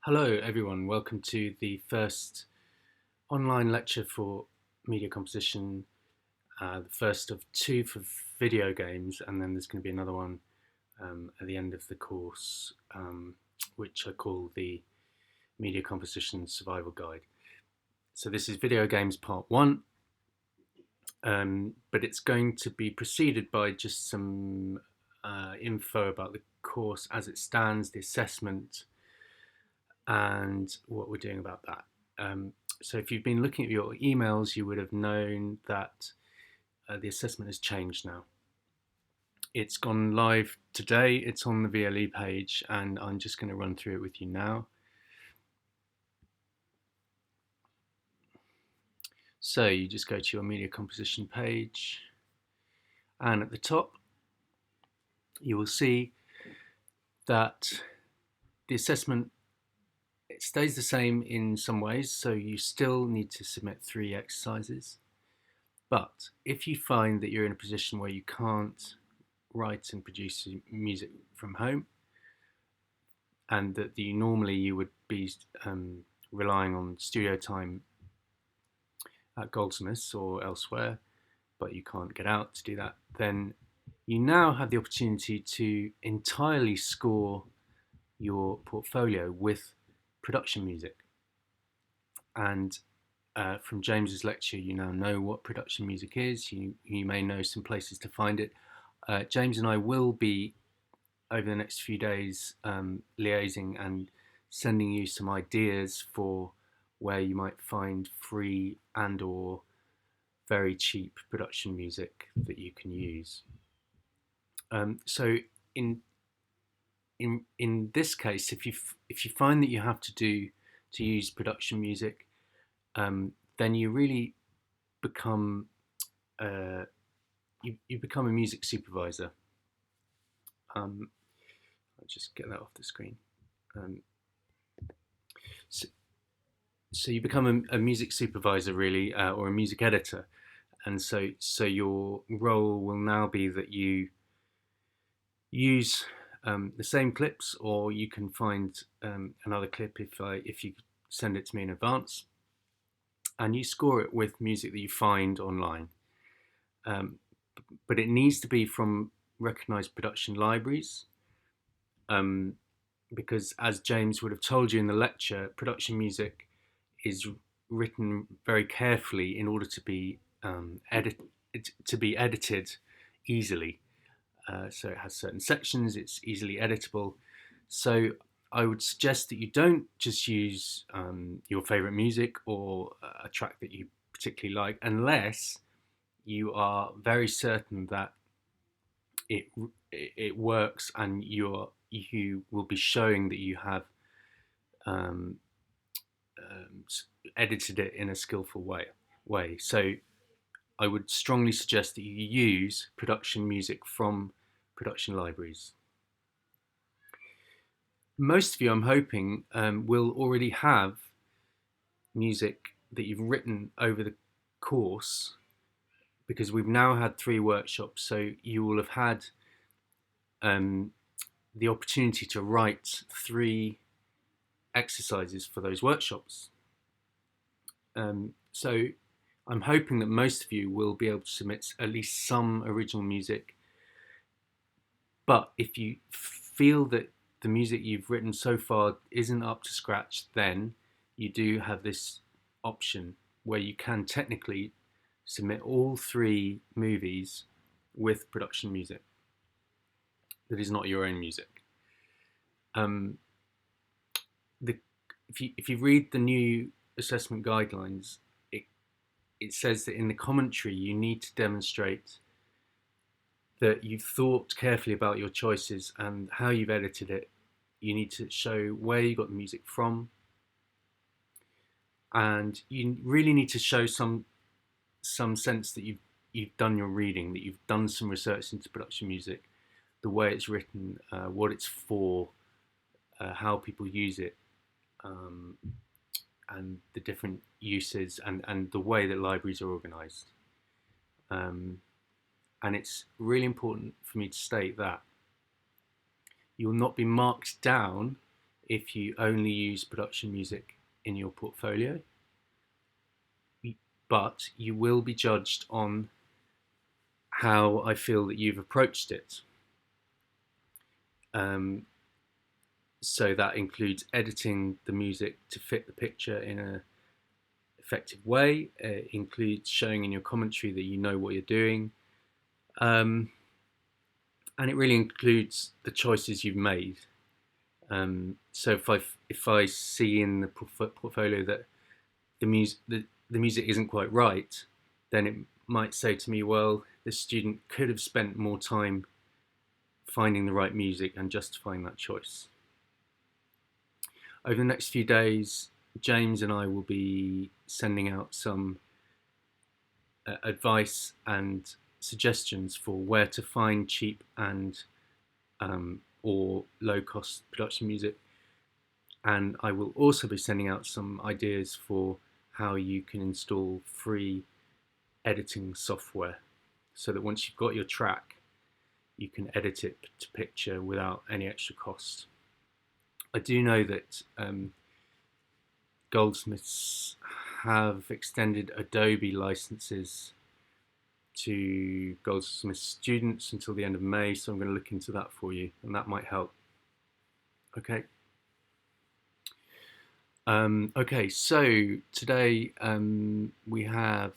Hello everyone, welcome to the first online lecture for media composition, the first of two for video games, and then there's going to be another one at the end of the course, which I call the Media Composition Survival Guide. So this is video games part one, but it's going to be preceded by just some info about the course as it stands, the assessment, and what we're doing about that. So if you've been looking at your emails, you would have known that the assessment has changed now. It's gone live today, it's on the VLE page, and I'm just going to run through it with you now. So you just go to your media composition page, and at the top you will see that the assessment, it stays the same in some ways, so you still need to submit 3 exercises. But if you find that you're in a position where you can't write and produce music from home, and that normally you would be relying on studio time at Goldsmiths or elsewhere, but you can't get out to do that, then you now have the opportunity to entirely score your portfolio with production music. And from James's lecture, you now know what production music is. You may know some places to find it. James and I will be, over the next few days, liaising and sending you some ideas for where you might find free and or very cheap production music that you can use. So in this case, if you find that you have to use production music, then you really become you become a music supervisor. I'll just get that off the screen. So you become a music supervisor, really, or a music editor, and so your role will now be that you use the same clips, or you can find another clip if you send it to me in advance, and you score it with music that you find online. But it needs to be from recognised production libraries, because as James would have told you in the lecture, production music is written very carefully in order to be edited easily. So it has certain sections, it's easily editable. So I would suggest that you don't just use your favourite music or a track that you particularly like, unless you are very certain that it works and you will be showing that you have edited it in a skillful way. So I would strongly suggest that you use production music from production libraries. Most of you, I'm hoping, will already have music that you've written over the course, because we've now had 3 workshops, so you will have had the opportunity to write 3 exercises for those workshops. So I'm hoping that most of you will be able to submit at least some original music. But if you feel that the music you've written so far isn't up to scratch, then you do have this option where you can technically submit all 3 movies with production music that is not your own music. If you read the new assessment guidelines, it says that in the commentary you need to demonstrate that you've thought carefully about your choices and how you've edited it. You need to show where you got the music from, and you really need to show some sense that you've done your reading, that you've done some research into production music, the way it's written, what it's for, how people use it, and the different uses, and the way that libraries are organised. And it's really important for me to state that you will not be marked down if you only use production music in your portfolio, but you will be judged on how I feel that you've approached it. So that includes editing the music to fit the picture in an effective way. It includes showing in your commentary that you know what you're doing. And it really includes the choices you've made. So if I see in the portfolio that the music isn't quite right, then it might say to me, well, this student could have spent more time finding the right music and justifying that choice. Over the next few days, James and I will be sending out some advice and suggestions for where to find cheap and or low-cost production music. And I will also be sending out some ideas for how you can install free editing software so that once you've got your track, you can edit it to picture without any extra cost. I do know that Goldsmiths have extended Adobe licenses to Goldsmiths students until the end of May, so I'm going to look into that for you, and that might help. Okay. Okay, so today we have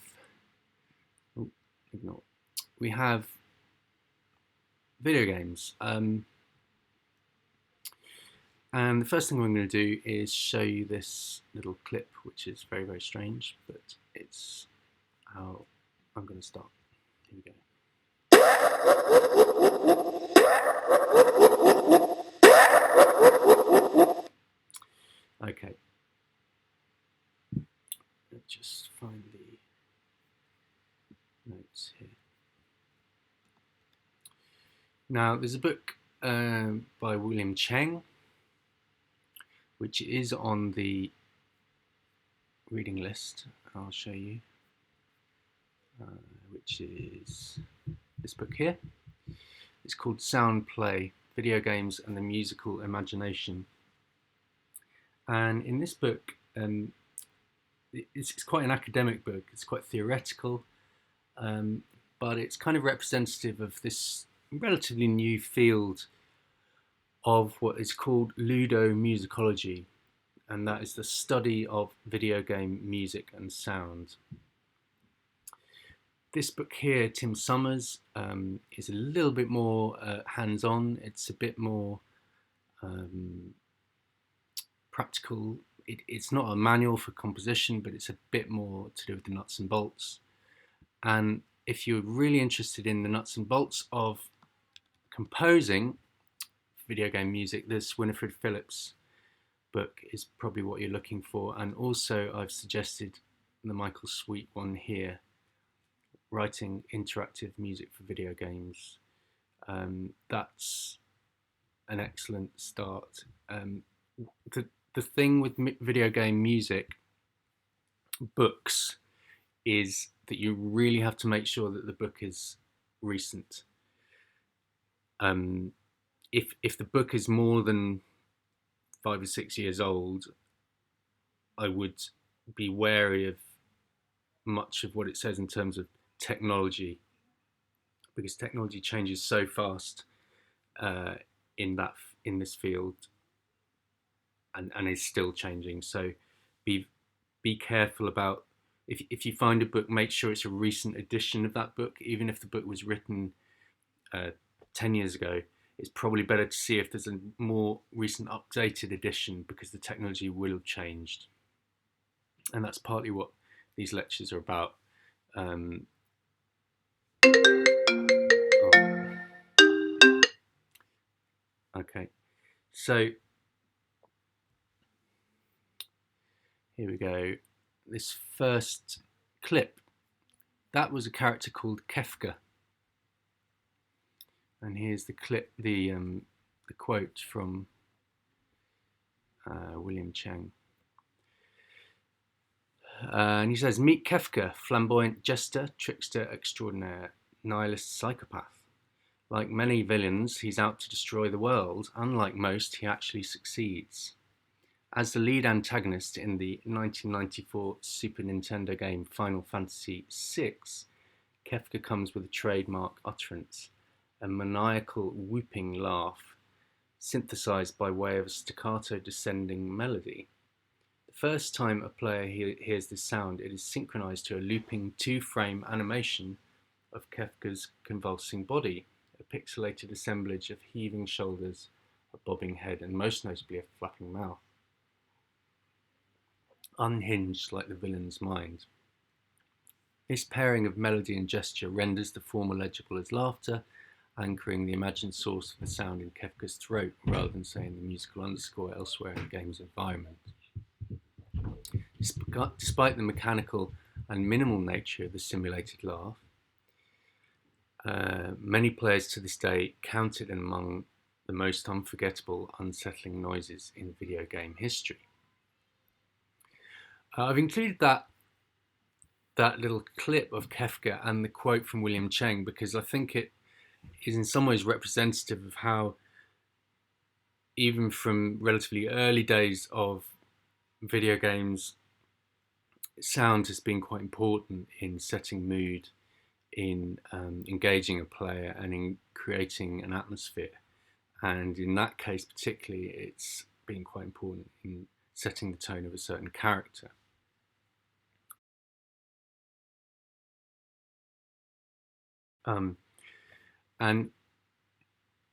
video games. And the first thing I'm going to do is show you this little clip, which is very, very strange, but it's how I'm going to start. Here we go. Okay. Let's just find the notes here. Now, there's a book by William Cheng, which is on the reading list. I'll show you, which is this book here. It's called Sound Play, Video Games and the Musical Imagination. And in this book, it's quite an academic book. It's quite theoretical, but it's kind of representative of this relatively new field of what is called ludomusicology, and that is the study of video game music and sound. This book here, Tim Summers, is a little bit more hands-on. It's a bit more practical. It's not a manual for composition, but it's a bit more to do with the nuts and bolts. And if you're really interested in the nuts and bolts of composing video game music, this Winifred Phillips book is probably what you're looking for. And also I've suggested the Michael Sweet one here, Writing Interactive Music for Video Games. That's an excellent start. The thing with video game music books is that you really have to make sure that the book is recent. If the book is more than 5 or 6 years old, I would be wary of much of what it says in terms of technology, because technology changes so fast in this field, and is still changing. So be careful about, if you find a book, make sure it's a recent edition of that book. Even if the book was written 10 years ago, it's probably better to see if there's a more recent updated edition, because the technology will have changed. And that's partly what these lectures are about. Okay, so here we go. This first clip, that was a character called Kefka. And here's the clip, the quote from William Cheng. And he says, "Meet Kefka, flamboyant jester, trickster extraordinaire, nihilist psychopath. Like many villains, he's out to destroy the world. Unlike most, he actually succeeds. As the lead antagonist in the 1994 Super Nintendo game Final Fantasy VI, Kefka comes with a trademark utterance, a maniacal whooping laugh, synthesized by way of a staccato descending melody. The first time a player hears this sound, it is synchronized to a looping two-frame animation of Kefka's convulsing body, a pixelated assemblage of heaving shoulders, a bobbing head, and most notably a flapping mouth, unhinged like the villain's mind. This pairing of melody and gesture renders the former legible as laughter, anchoring the imagined source of the sound in Kefka's throat rather than, say, in the musical underscore elsewhere in the game's environment. Despite the mechanical and minimal nature of the simulated laugh, many players to this day count it among the most unforgettable, unsettling noises in video game history. I've included that little clip of Kefka and the quote from William Cheng because I think it is in some ways representative of how, even from relatively early days of video games, sound has been quite important in setting mood, in engaging a player, and in creating an atmosphere. And in that case particularly, it's been quite important in setting the tone of a certain character. And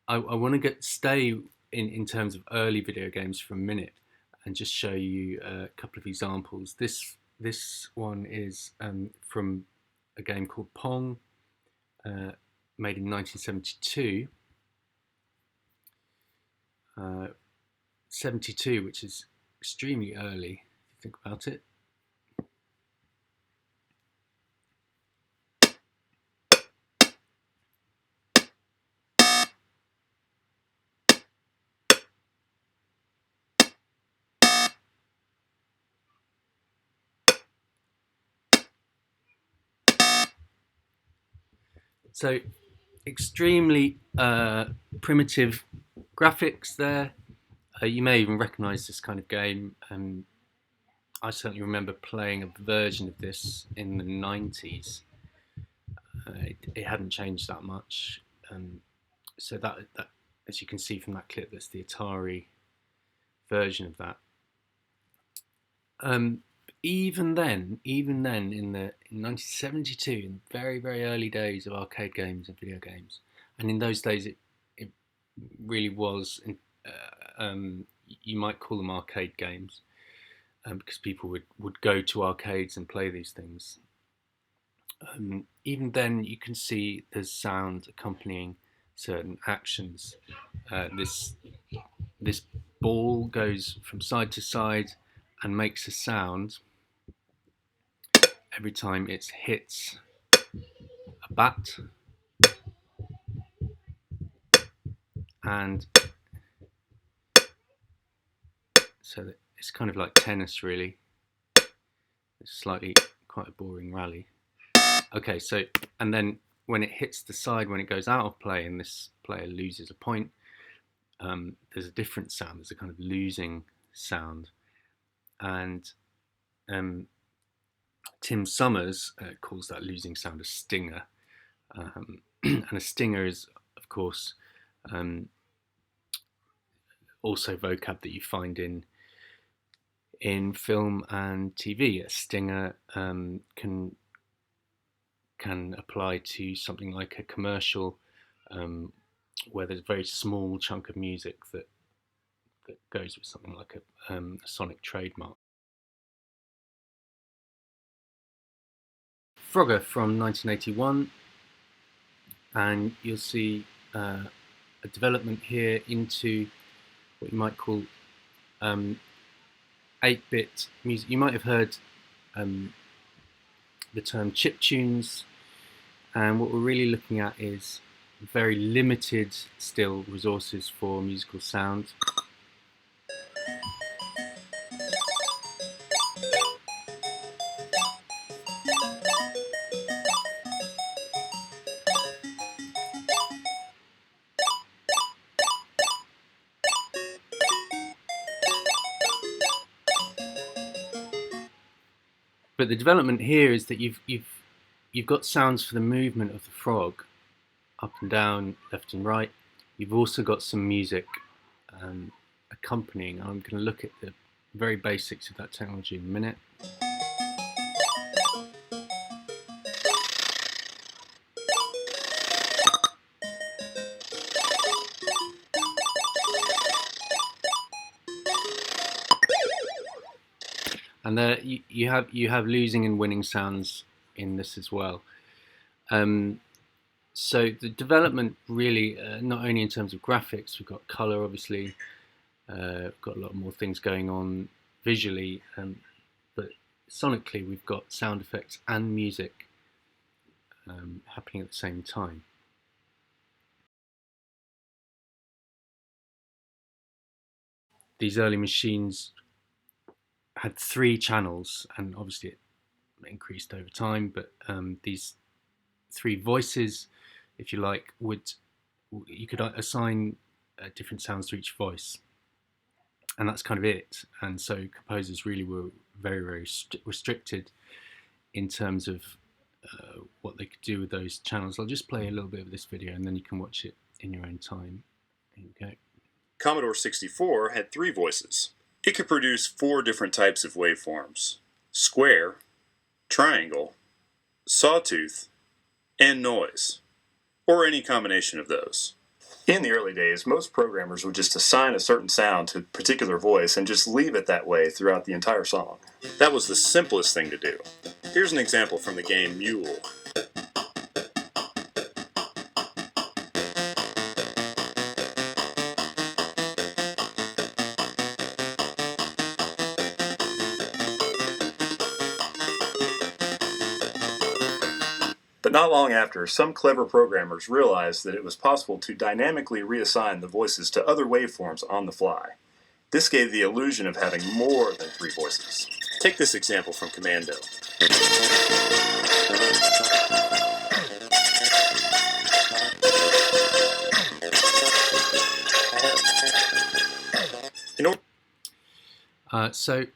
I want to stay in terms of early video games for a minute and just show you a couple of examples. This one is from a game called Pong, made in 1972. 72, which is extremely early if you think about it. So extremely primitive graphics there. You may even recognize this kind of game. I certainly remember playing a version of this in the 90s. It hadn't changed that much. So that, as you can see from that clip, that's the Atari version of that. Even then, in 1972, in the very, very early days of arcade games and video games, and in those days it really was, you might call them arcade games, because people would go to arcades and play these things. Even then, you can see there's sound accompanying certain actions. This ball goes from side to side and makes a sound every time it hits a bat, and so it's kind of like tennis, really. It's slightly quite a boring rally. Okay, so and then when it hits the side, when it goes out of play and this player loses a point, there's a different sound. There's a kind of losing sound, and Tim Summers calls that losing sound a stinger. And a stinger is, of course, also vocab that you find in film and TV. A stinger can apply to something like a commercial where there's a very small chunk of music that goes with something like a sonic trademark. Frogger from 1981, and you'll see a development here into what you might call 8-bit music. You might have heard the term chiptunes, and what we're really looking at is very limited still resources for musical sound. But the development here is that you've got sounds for the movement of the frog, up and down, left and right. You've also got some music accompanying. I'm going to look at the very basics of that technology in a minute. And there you have losing and winning sounds in this as well. So the development really, not only in terms of graphics, we've got color, obviously, we've got a lot more things going on visually, but sonically we've got sound effects and music happening at the same time. These early machines had 3 channels, and obviously it increased over time, but these 3 voices, if you like, you could assign different sounds to each voice, and that's kind of it. And so composers really were very restricted in terms of what they could do with those channels. I'll just play a little bit of this video and then you can watch it in your own time. Here we go. Commodore 64 had 3 voices. It could produce 4 different types of waveforms: square, triangle, sawtooth, and noise, or any combination of those. In the early days, most programmers would just assign a certain sound to a particular voice and just leave it that way throughout the entire song. That was the simplest thing to do. Here's an example from the game Mule. But not long after, some clever programmers realized that it was possible to dynamically reassign the voices to other waveforms on the fly. This gave the illusion of having more than 3 voices. Take this example from Commando. So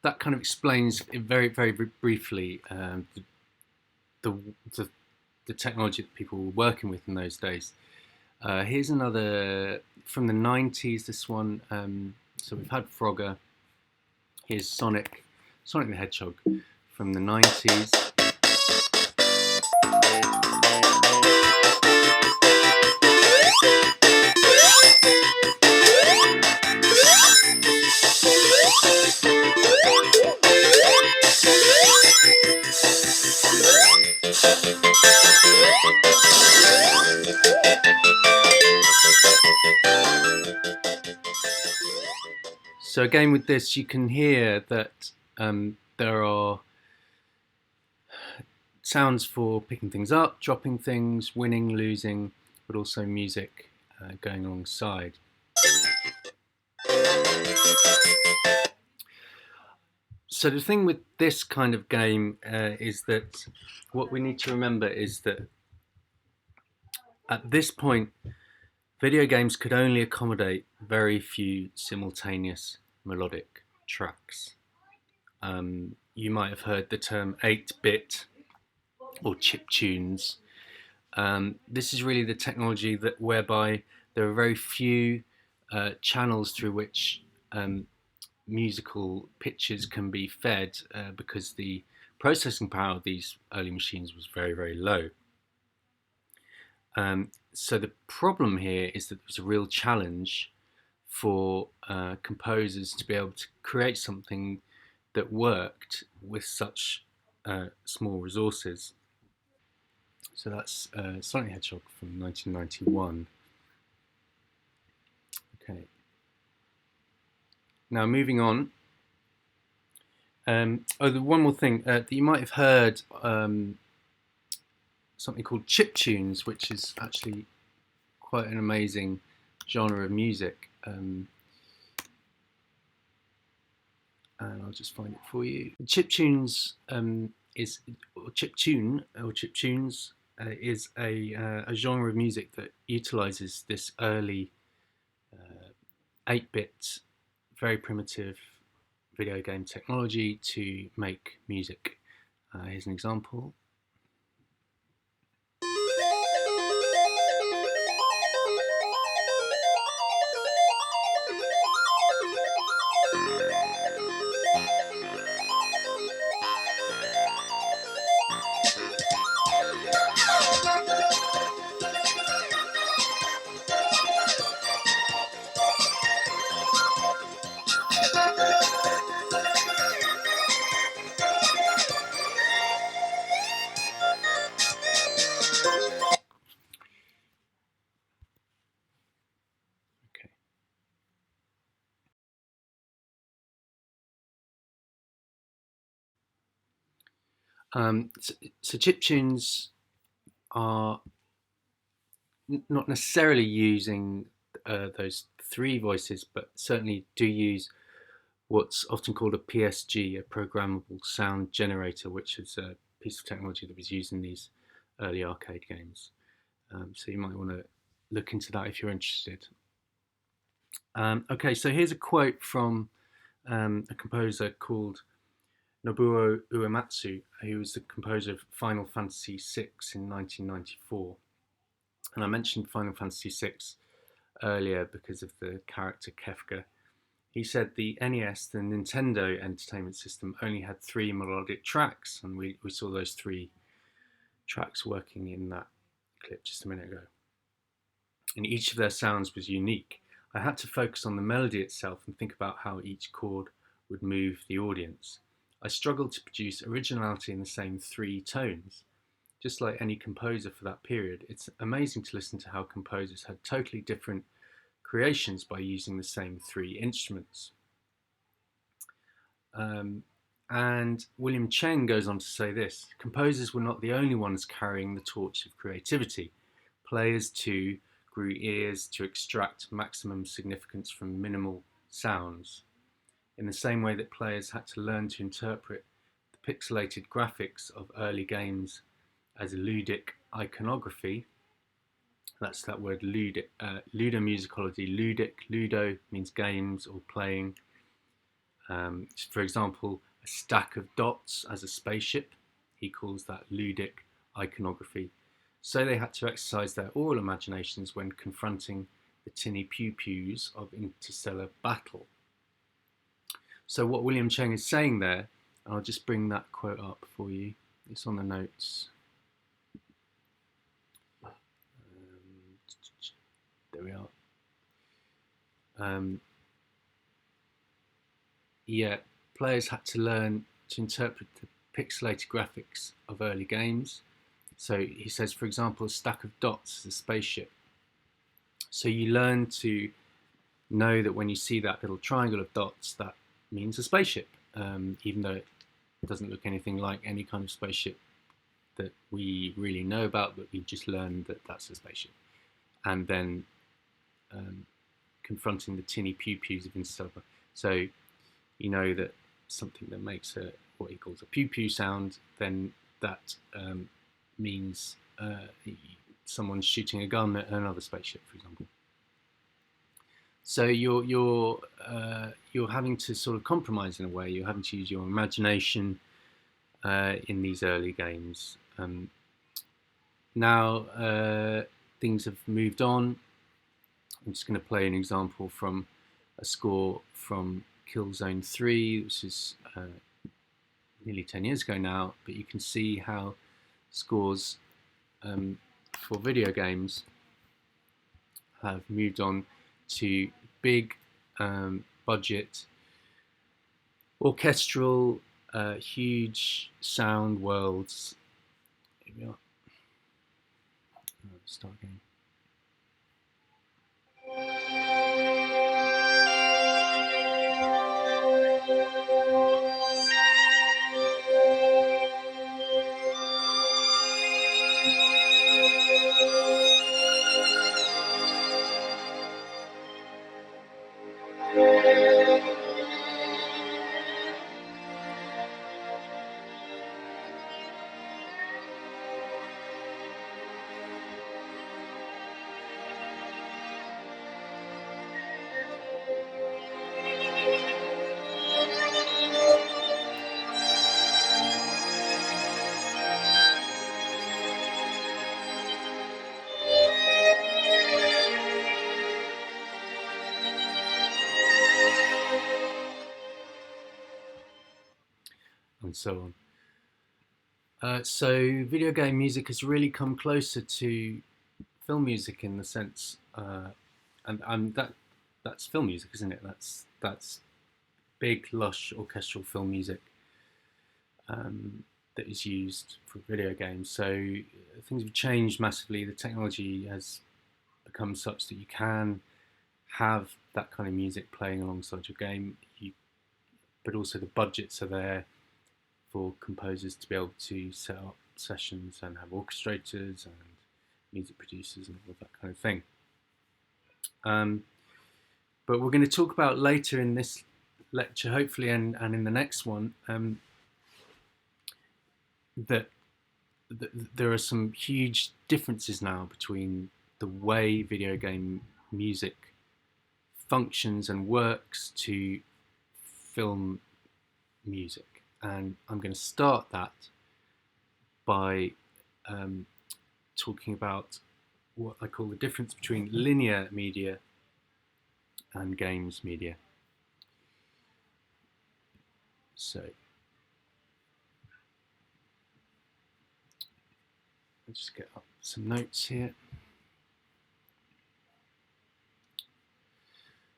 that kind of explains very briefly the technology that people were working with in those days. Here's another from the 90s, this one. So we've had Frogger. Here's Sonic the Hedgehog from the 90s. So again, with this, you can hear that there are sounds for picking things up, dropping things, winning, losing, but also music going alongside. So the thing with this kind of game is that what we need to remember is that at this point, video games could only accommodate very few simultaneous melodic tracks. You might have heard the term 8-bit or chip tunes. This is really the technology whereby there are very few channels through which musical pitches can be fed because the processing power of these early machines was very low. So the problem here is that there's a real challenge for composers to be able to create something that worked with such small resources. So that's Sonic the Hedgehog from 1991. Okay. Now moving on. The one more thing that you might have heard, something called chip tunes, which is actually quite an amazing genre of music. And I'll just find it for you. Chip tunes is a genre of music that utilizes this early 8-bit, very primitive video game technology to make music. Here's an example. Okay. So chiptunes are not necessarily using those three voices, but certainly do use what's often called a PSG, a programmable sound generator, which is a piece of technology that was used in these early arcade games. So you might want to look into that if you're interested. Okay, so here's a quote from a composer called Nobuo Uematsu, who was the composer of Final Fantasy VI in 1994. And I mentioned Final Fantasy VI earlier because of the character Kefka. He said the NES, the Nintendo Entertainment System, only had 3 melodic tracks, and we saw those 3 tracks working in that clip just a minute ago. And each of their sounds was unique. I had to focus on the melody itself and think about how each chord would move the audience. I struggled to produce originality in the same 3 tones. Just like any composer for that period, it's amazing to listen to how composers had totally different creations by using the same 3 instruments. And William Cheng goes on to say this: composers were not the only ones carrying the torch of creativity. Players too grew ears to extract maximum significance from minimal sounds. In the same way that players had to learn to interpret the pixelated graphics of early games as ludic iconography, that's that word ludic, ludomusicology, ludic, ludo means games or playing. For example, a stack of dots as a spaceship, he calls that ludic iconography. So they had to exercise their oral imaginations when confronting the tinny pew-pews of interstellar battle. So what William Cheng is saying there, and I'll just bring that quote up for you. It's on the notes. There we are. Yeah, players had to learn to interpret the pixelated graphics of early games. So he says, for example, a stack of dots is a spaceship. So you learn to know that when you see that little triangle of dots, that means a spaceship, even though it doesn't look anything like any kind of spaceship that we really know about, but we just learned that that's a spaceship. And then confronting the tinny pew-pews of Interstellar. So you know that something that makes what he calls a pew-pew sound, then that means someone's shooting a gun at another spaceship, for example. So you're having to sort of compromise in a way. You're having to use your imagination in these early games. Now things have moved on. I'm just going to play an example from a score from Killzone 3, which is nearly 10 years ago now, but you can see how scores for video games have moved on to big budget, orchestral, huge sound worlds. Here we are. Start again. so on. So video game music has really come closer to film music in the sense, and that's film music, isn't it? That's big, lush orchestral film music that is used for video games. So things have changed massively. The technology has become such that you can have that kind of music playing alongside your game, but also the budgets are there for composers to be able to set up sessions and have orchestrators and music producers and all that kind of thing. But we're going to talk about later in this lecture, hopefully, and in the next one, that there are some huge differences now between the way video game music functions and works to film music. And I'm going to start that by talking about what I call the difference between linear media and games media. So I'll just get up some notes here.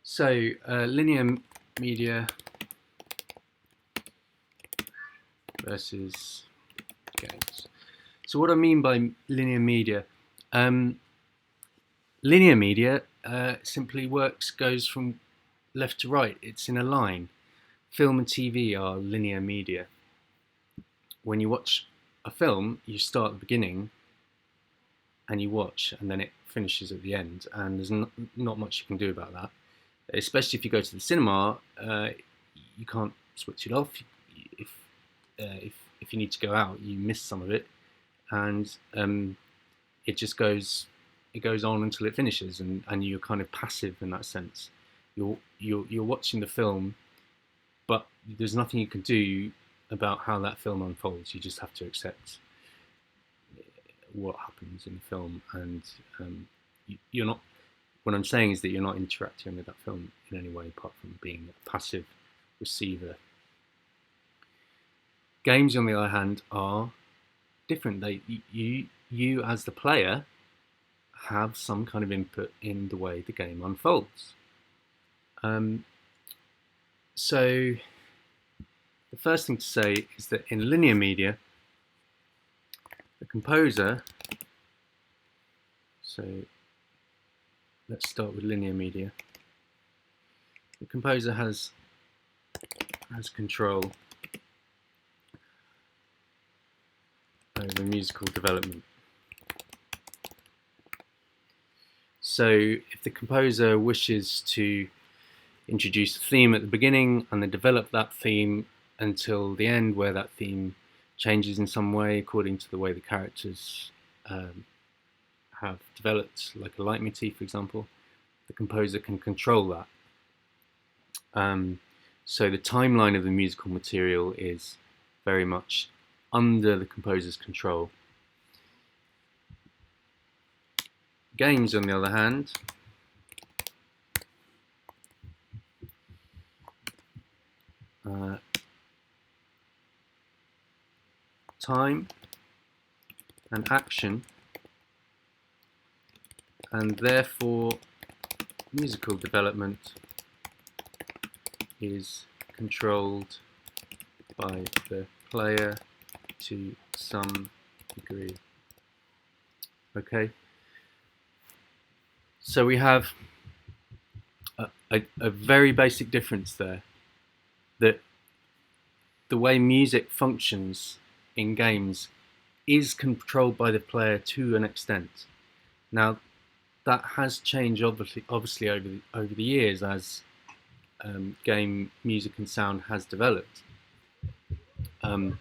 So linear media versus games. So what I mean by linear media, linear media simply goes from left to right. It's in a line. Film and TV are linear media. When you watch a film, you start at the beginning and you watch, and then it finishes at the end, and there's not much you can do about that. Especially if you go to the cinema, you can't switch it off. If you need to go out, you miss some of it, and it just goes on until it finishes, and you're kind of passive in that sense. You're watching the film, but there's nothing you can do about how that film unfolds. You just have to accept what happens in the film, and you're not. What I'm saying is that you're not interacting with that film in any way apart from being a passive receiver. Games, on the other hand, are different. You as the player have some kind of input in the way the game unfolds. So the first thing to say is that in linear media, the composer, so let's start with linear media. The composer has control over musical development. So if the composer wishes to introduce a theme at the beginning and then develop that theme until the end, where that theme changes in some way according to the way the characters have developed, like a leitmotif, for example, the composer can control that. So the timeline of the musical material is very much under the composer's control. Games, on the other hand, time and action, and therefore musical development is controlled by the player to some degree. Okay, so we have a very basic difference there, that the way music functions in games is controlled by the player to an extent. Now, that has changed obviously over the years as game music and sound has developed. And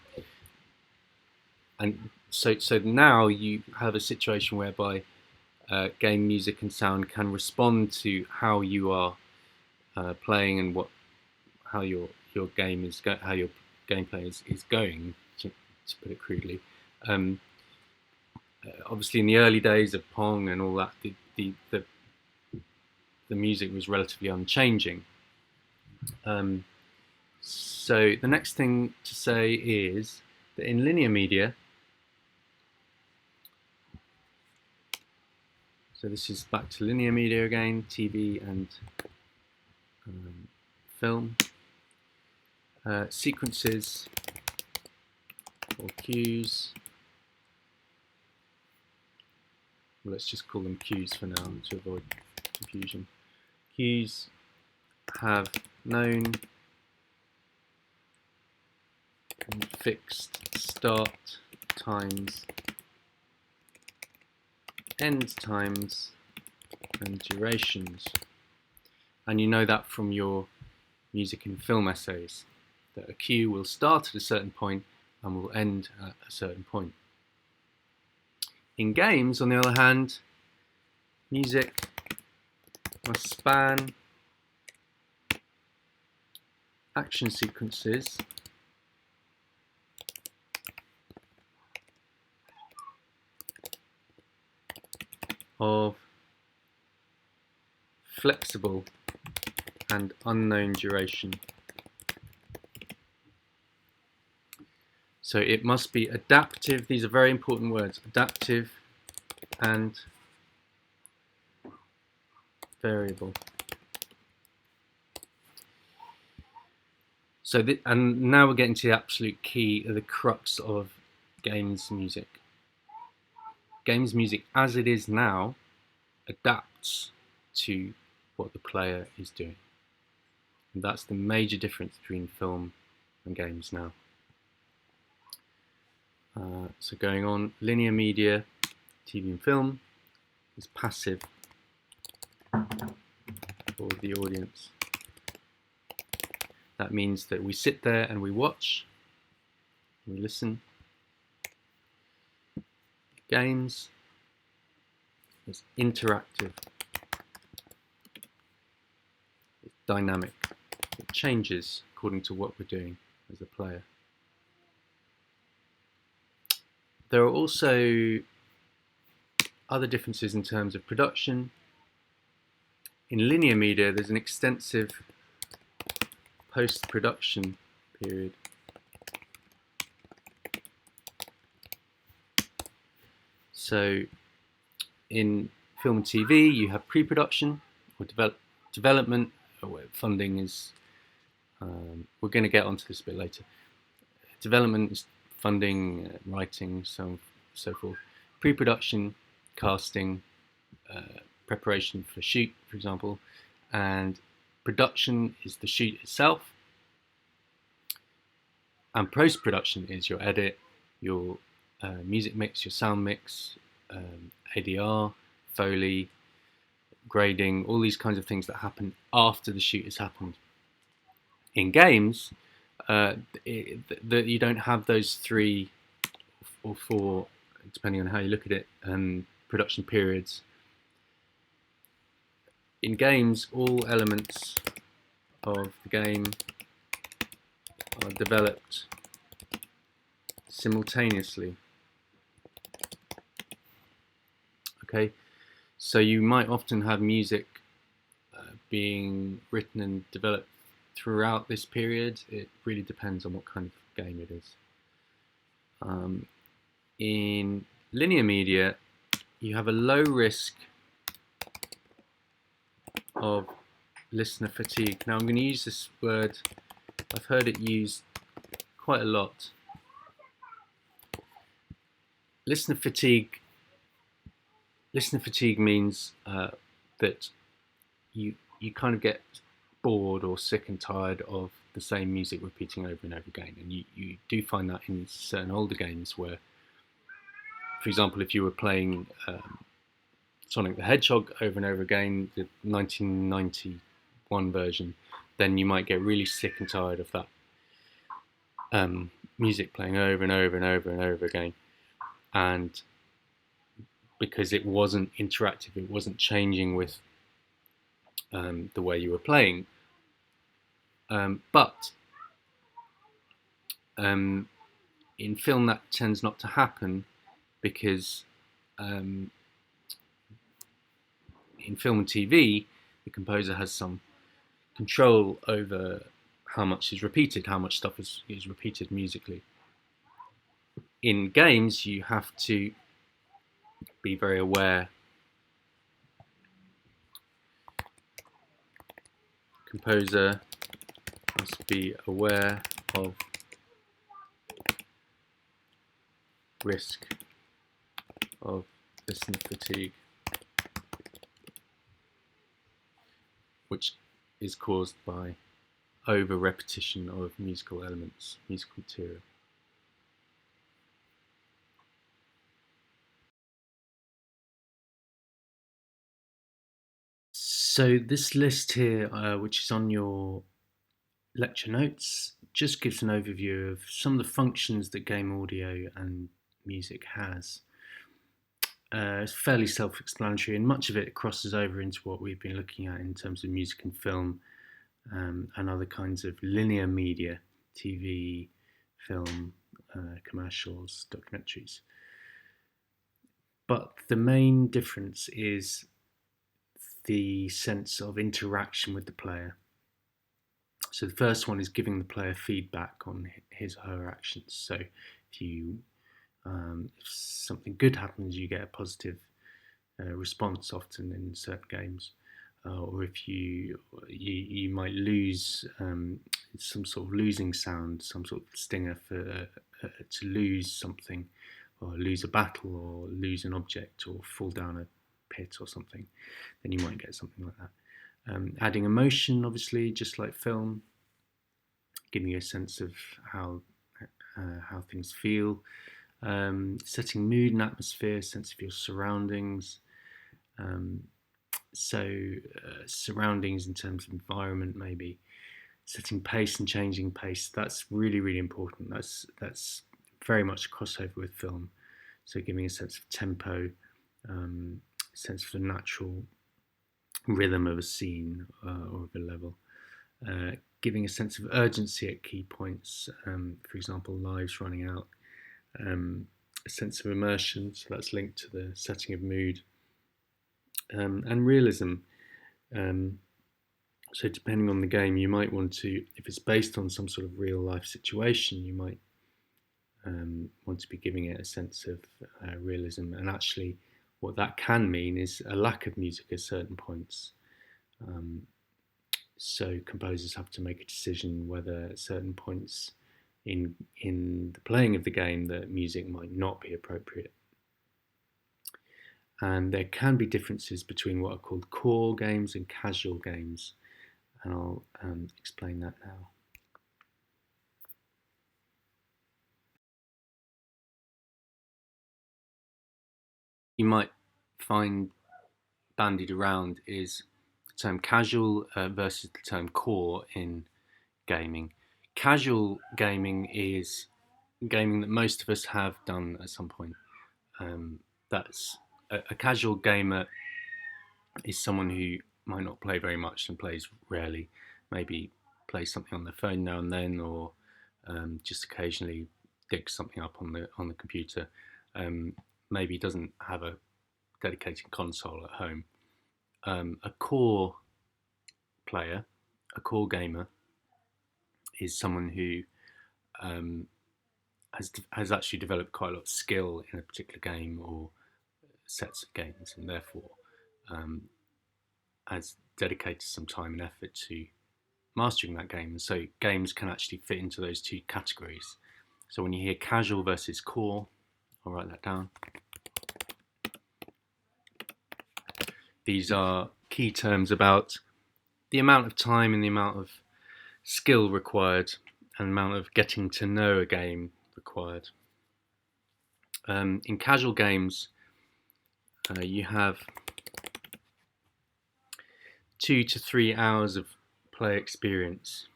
so now you have a situation whereby game music and sound can respond to how you are playing and how your game is how your gameplay is going, to put it crudely. Obviously, in the early days of Pong and all that, the music was relatively unchanging. So the next thing to say is that in linear media, so this is back to linear media again, TV and film, sequences or cues, well, let's just call them cues for now to avoid confusion. Cues have known and fixed start times, end times, and durations. And you know that from your music and film essays, that a cue will start at a certain point and will end at a certain point. In games, on the other hand, music must span action sequences of flexible and unknown duration. So it must be adaptive, these are very important words, adaptive and variable. So, and now we're getting to the absolute key, the crux of games music. Games music, as it is now, adapts to what the player is doing. And that's the major difference between film and games now. So going on, linear media, TV and film, is passive for the audience. That means that we sit there and we watch, we listen. Games is interactive, it's dynamic, it changes according to what we're doing as a player. There are also other differences in terms of production. In linear media, there's an extensive post-production period. So in film and TV, you have pre-production or development. Funding is, we're going to get onto this a bit later. Development is funding, writing, so forth. Pre-production, casting, preparation for shoot, for example, and production is the shoot itself, and post-production is your edit, your music mix, your sound mix, ADR, Foley, grading, all these kinds of things that happen after the shoot has happened. In games, you don't have those 3 or 4, depending on how you look at it, production periods. In games, all elements of the game are developed simultaneously. Okay, so you might often have music being written and developed throughout this period. It really depends on what kind of game it is. In linear media, you have a low risk of listener fatigue. Now I'm going to use this word, I've heard it used quite a lot. Listener fatigue means that you kind of get bored or sick and tired of the same music repeating over and over again, and you do find that in certain older games where, for example, if you were playing Sonic the Hedgehog over and over again, the 1991 version, then you might get really sick and tired of that music playing over and over and over and over again, and because it wasn't interactive, it wasn't changing with the way you were playing. But in film that tends not to happen, because in film and TV, the composer has some control over how much is repeated, how much stuff is repeated musically. In games, you have to be very aware. Composer must be aware of risk of listener fatigue, which is caused by over repetition of musical elements, musical material. So this list here, which is on your lecture notes, just gives an overview of some of the functions that game audio and music has. It's fairly self-explanatory, and much of it crosses over into what we've been looking at in terms of music and film and other kinds of linear media, TV, film, commercials, documentaries. But the main difference is the sense of interaction with the player. So the first one is giving the player feedback on his or her actions. So if something good happens, you get a positive response often in certain games. Or if you might lose some sort of losing sound, some sort of stinger for to lose something, or lose a battle, or lose an object, or fall down a pit or something, then you might get something like that. Adding emotion, obviously, just like film, giving you a sense of how things feel, setting mood and atmosphere, sense of your surroundings. Surroundings in terms of environment, maybe setting pace and changing pace. That's really, really important. That's very much a crossover with film. So giving a sense of tempo, sense of the natural rhythm of a scene or of a level. Giving a sense of urgency at key points, for example, lives running out. A sense of immersion, so that's linked to the setting of mood. And realism. So depending on the game, you might want to, if it's based on some sort of real life situation, you might want to be giving it a sense of realism. And actually, what that can mean is a lack of music at certain points. So composers have to make a decision whether at certain points in the playing of the game that music might not be appropriate. And there can be differences between what are called core games and casual games, and I'll explain that now. You might find bandied around is the term casual versus the term core in gaming. Casual gaming is gaming that most of us have done at some point. That's a casual gamer is someone who might not play very much and plays rarely, maybe plays something on their phone now and then, or just occasionally digs something up on the computer. Maybe doesn't have a dedicated console at home. A core player, a core gamer, is someone who has actually developed quite a lot of skill in a particular game or sets of games, and therefore has dedicated some time and effort to mastering that game. And so games can actually fit into those two categories. So when you hear casual versus core, I'll write that down. These are key terms about the amount of time and the amount of skill required and the amount of getting to know a game required. In casual games, you have 2 to 3 hours of play experience.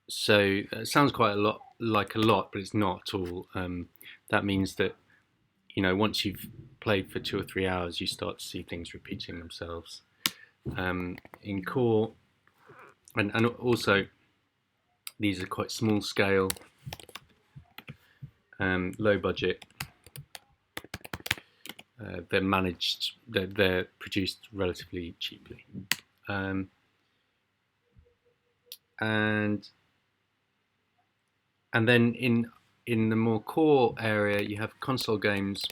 So it sounds quite a lot, but it's not at all. That means that, once you've played for 2 or 3 hours, you start to see things repeating themselves. In core, and also these are quite small scale, low budget they're managed, they're produced relatively cheaply. And then in the more core area, you have console games.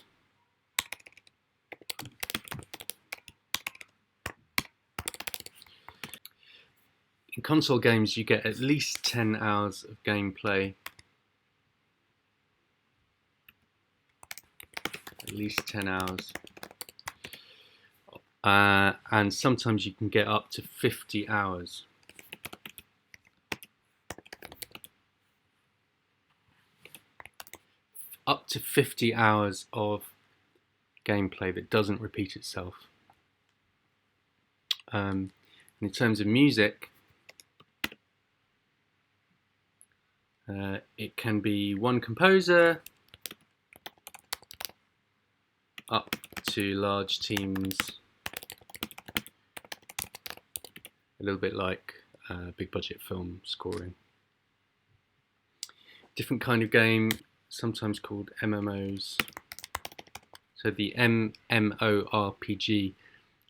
In console games, you get at least 10 hours of gameplay. At least 10 hours. And sometimes you can get up to 50 hours. Up to 50 hours of gameplay that doesn't repeat itself. In terms of music, it can be one composer up to large teams, a little bit like big budget film scoring. Different kind of game, sometimes called MMOs. So the MMORPG,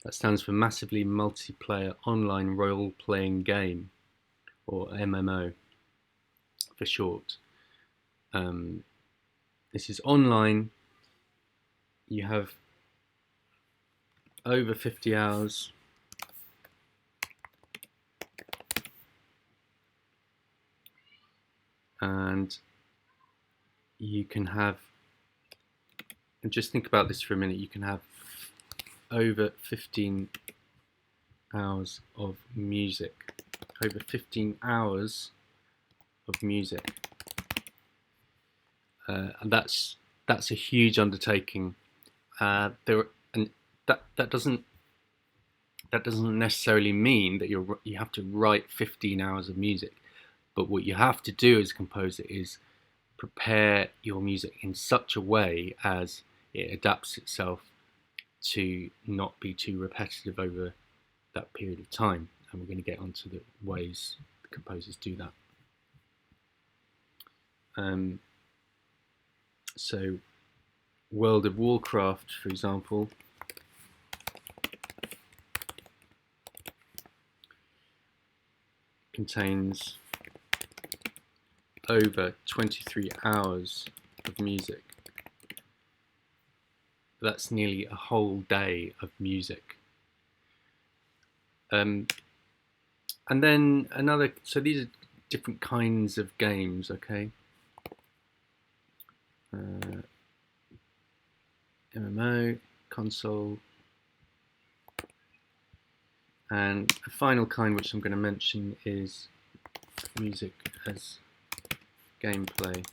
that stands for Massively Multiplayer Online Role-Playing Game, or MMO for short. This is online. You have over 50 hours. And you can have, and just think about this for a minute, you can have over 15 hours of music. Over 15 hours of music. And that's a huge undertaking. That doesn't necessarily mean that you have to write 15 hours of music, but what you have to do as a composer is prepare your music in such a way as it adapts itself to not be too repetitive over that period of time. And we're going to get onto the ways the composers do that. So World of Warcraft, for example, contains over 23 hours of music. That's nearly a whole day of music. And then so these are different kinds of games, okay? MMO, console, and a final kind which I'm going to mention is music as gameplay.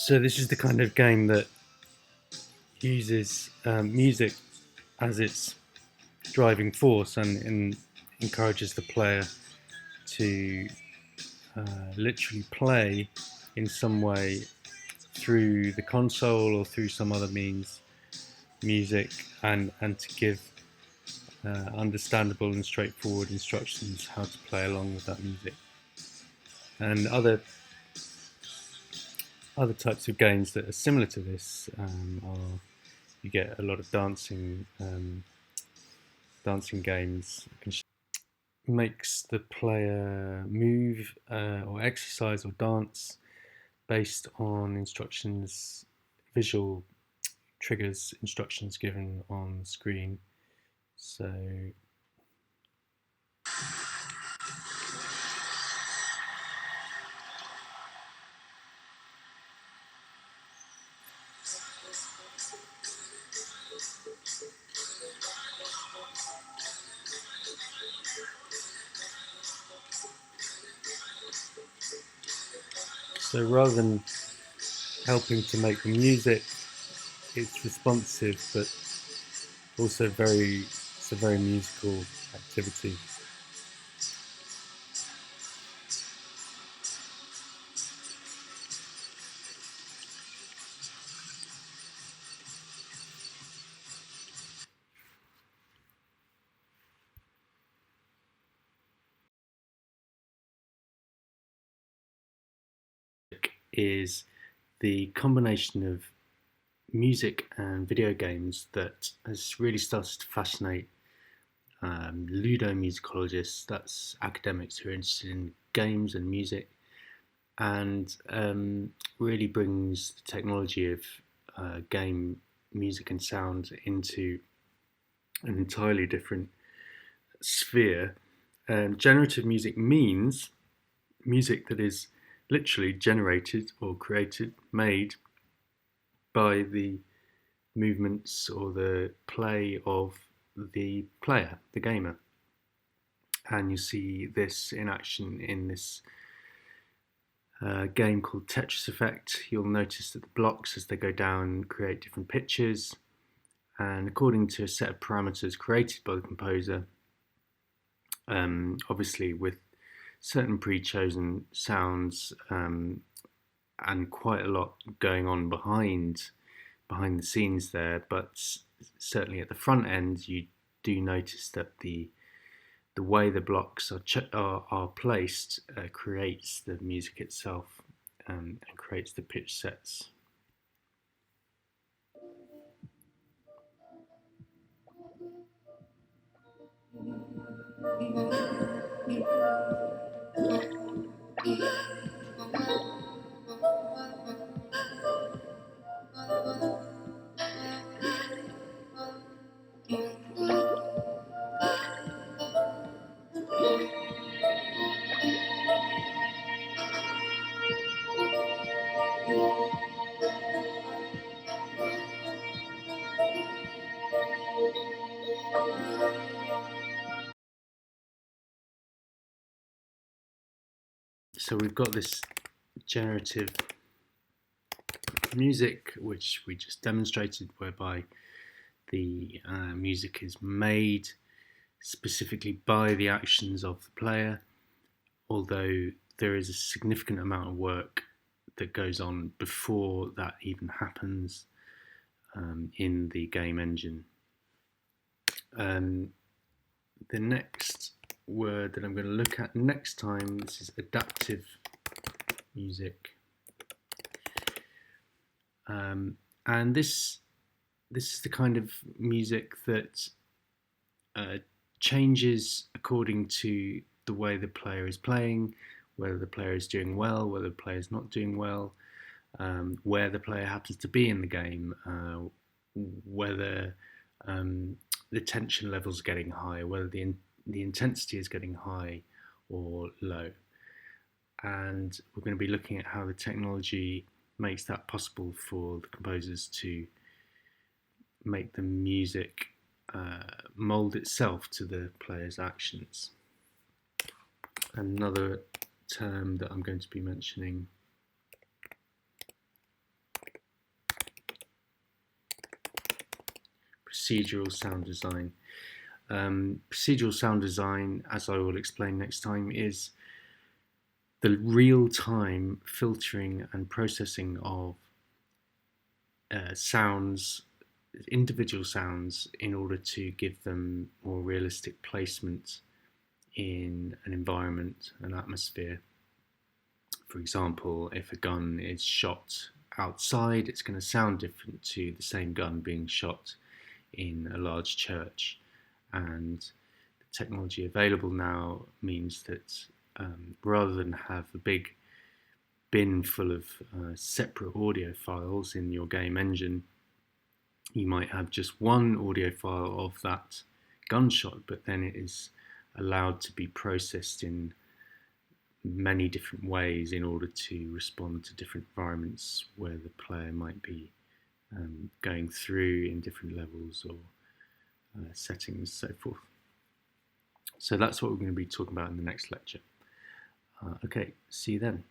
So this is the kind of game that uses music as its driving force and encourages the player to literally play in some way through the console or through some other means music and to give understandable and straightforward instructions how to play along with that music. And other types of games that are similar to this are, you get a lot of dancing games. Makes the player move or exercise or dance based on instructions, visual triggers, instructions given on the screen. So So rather than helping to make the music, it's responsive, but also it's a very musical activity. Is the combination of music and video games that has really started to fascinate ludomusicologists, that's academics who are interested in games and music, and really brings the technology of game music and sound into an entirely different sphere. Generative music means music that is literally generated or created, made by the movements or the play of the player, the gamer. And you see this in action in this game called Tetris Effect. You'll notice that the blocks as they go down create different pitches, and according to a set of parameters created by the composer, obviously with certain pre-chosen sounds and quite a lot going on behind the scenes there, but certainly at the front end you do notice that the way the blocks are placed creates the music itself and creates the pitch sets. So we've got this generative music, which we just demonstrated, whereby the music is made specifically by the actions of the player, although there is a significant amount of work that goes on before that even happens in the game engine. The next word that I'm going to look at next time, this is adaptive music. And this is the kind of music that changes according to the way the player is playing, whether the player is doing well, whether the player is not doing well, where the player happens to be in the game, whether the tension levels are getting high, whether the intensity is getting high or low. And we're going to be looking at how the technology makes that possible for the composers to make the music mold itself to the player's actions. Another term that I'm going to be mentioning, procedural sound design. Procedural sound design, as I will explain next time, is the real-time filtering and processing of sounds, individual sounds, in order to give them more realistic placement in an environment, an atmosphere. For example, if a gun is shot outside, it's going to sound different to the same gun being shot in a large church. And the technology available now means that rather than have a big bin full of separate audio files in your game engine, you might have just one audio file of that gunshot, but then it is allowed to be processed in many different ways in order to respond to different environments where the player might be going through in different levels or settings, so forth. So that's what we're going to be talking about in the next lecture. Okay, see you then.